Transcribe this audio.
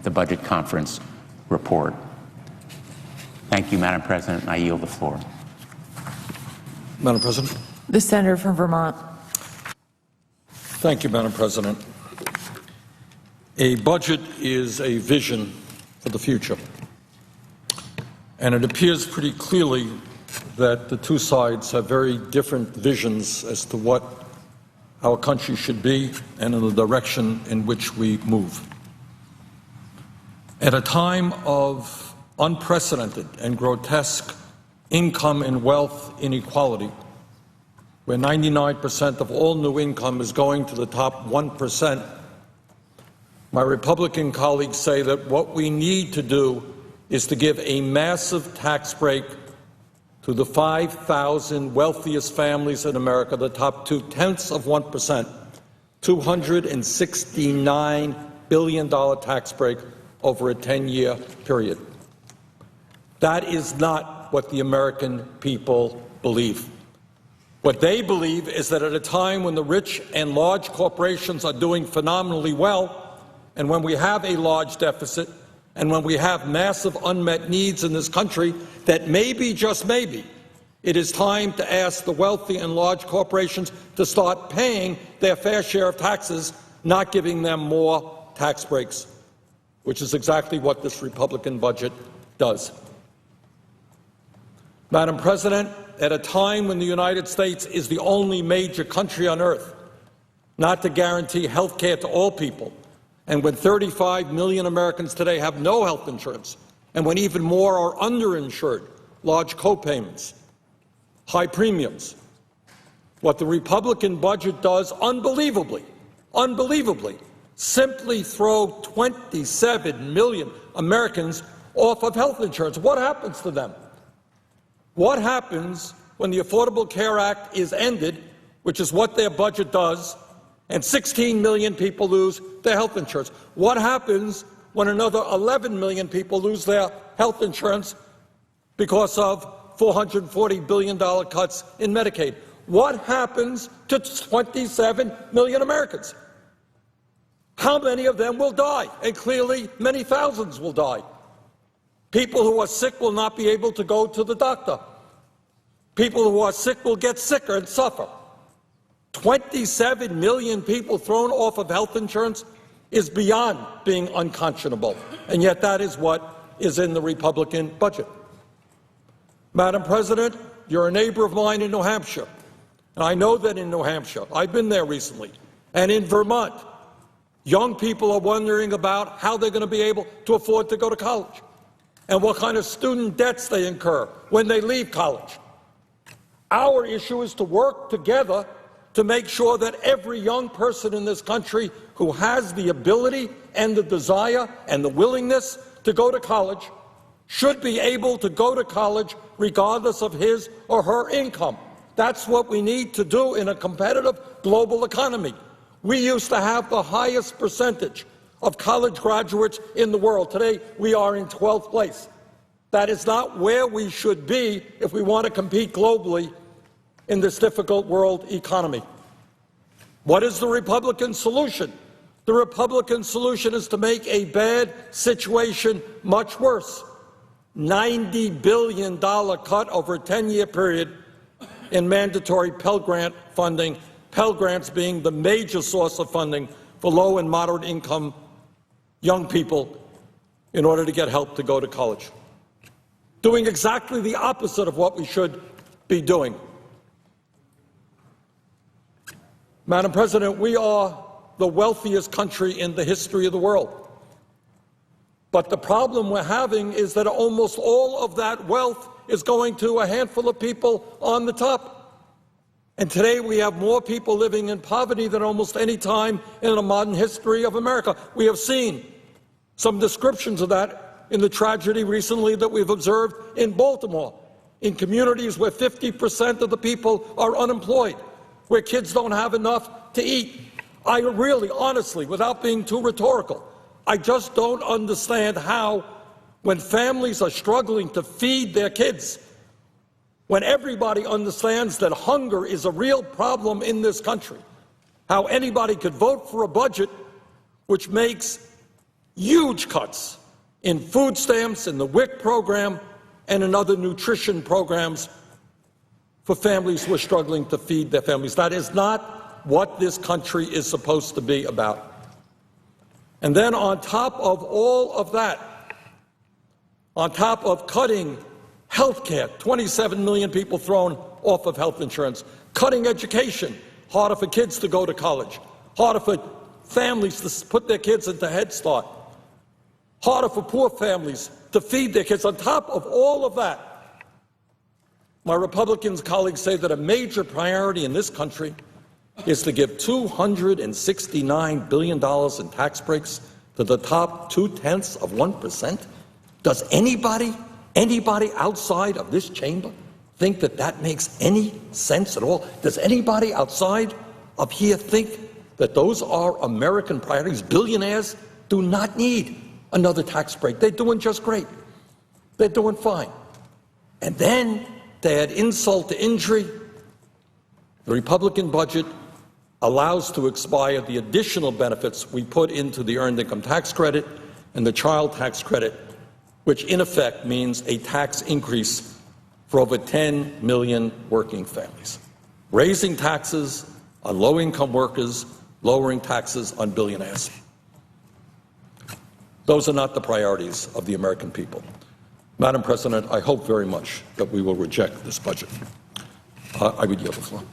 the Budget Conference report. Thank you, Madam President. I yield the floor. Madam President. The senator from Vermont. Thank you, Madam President. A budget is a vision for the future. And it appears pretty clearly that the two sides have very different visions as to what our country should be and in the direction in which we move. At a time of unprecedented and grotesque income and wealth inequality, where 99% of all new income is going to the top 1%, my Republican colleagues say that what we need to do is to give a massive tax break to the 5,000 wealthiest families in America, the top 0.2%, $269 billion tax break over a 10-year period. That is not what the American people believe. What they believe is that at a time when the rich and large corporations are doing phenomenally well, and when we have a large deficit, and when we have massive unmet needs in this country, that maybe, just maybe, it is time to ask the wealthy and large corporations to start paying their fair share of taxes, not giving them more tax breaks, which is exactly what this Republican budget does. Madam President, at a time when the United States is the only major country on earth not to guarantee health care to all people, and when 35 million Americans today have no health insurance, and when even more are underinsured, large co-payments, high premiums, what the Republican budget does, unbelievably, simply throw 27 million Americans off of health insurance. What happens to them? What happens when the Affordable Care Act is ended, which is what their budget does, and 16 million people lose their health insurance? What happens when another 11 million people lose their health insurance because of $440 billion cuts in Medicaid? What happens to 27 million Americans? How many of them will die? And clearly, many thousands will die. People who are sick will not be able to go to the doctor. People who are sick will get sicker and suffer. 27 million people thrown off of health insurance is beyond being unconscionable, and yet that is what is in the Republican budget. Madam President, you're a neighbor of mine in New Hampshire, and I know that in New Hampshire, I've been there recently, and in Vermont, young people are wondering about how they're going to be able to afford to go to college and what kind of student debts they incur when they leave college. Our issue is to work together to make sure that every young person in this country who has the ability and the desire and the willingness to go to college should be able to go to college regardless of his or her income. That's what we need to do in a competitive global economy. We used to have the highest percentage of college graduates in the world. Today, we are in 12th place. That is not where we should be if we want to compete globally in this difficult world economy. What is the Republican solution? The Republican solution is to make a bad situation much worse. $90 billion cut over a 10-year period in mandatory Pell Grant funding, Pell Grants being the major source of funding for low and moderate income young people in order to get help to go to college. Doing exactly the opposite of what we should be doing. Madam President, we are the wealthiest country in the history of the world. But the problem we're having is that almost all of that wealth is going to a handful of people on the top. And today we have more people living in poverty than almost any time in the modern history of America. We have seen some descriptions of that in the tragedy recently that we've observed in Baltimore, in communities where 50% of the people are unemployed, where kids don't have enough to eat. I really, honestly, without being too rhetorical, I just don't understand how, when families are struggling to feed their kids, when everybody understands that hunger is a real problem in this country, how anybody could vote for a budget which makes huge cuts in food stamps, in the WIC program, and in other nutrition programs for families who are struggling to feed their families. That is not what this country is supposed to be about. And then on top of all of that, on top of cutting health care, 27 million people thrown off of health insurance, cutting education, harder for kids to go to college, harder for families to put their kids into Head Start, harder for poor families to feed their kids. On top of all of that, my Republican colleagues say that a major priority in this country is to give $269 billion in tax breaks to the top 0.2%. Does anybody outside of this chamber think that that makes any sense at all? Does anybody outside of here think that those are American priorities? Billionaires do not need another tax break. They're doing just great. They're doing fine. And then, to add insult to injury, the Republican budget allows to expire the additional benefits we put into the Earned Income Tax Credit and the Child Tax Credit, which in effect means a tax increase for over 10 million working families. Raising taxes on low-income workers, lowering taxes on billionaires. Those are not the priorities of the American people. Madam President, I hope very much that we will reject this budget. I would yield the floor.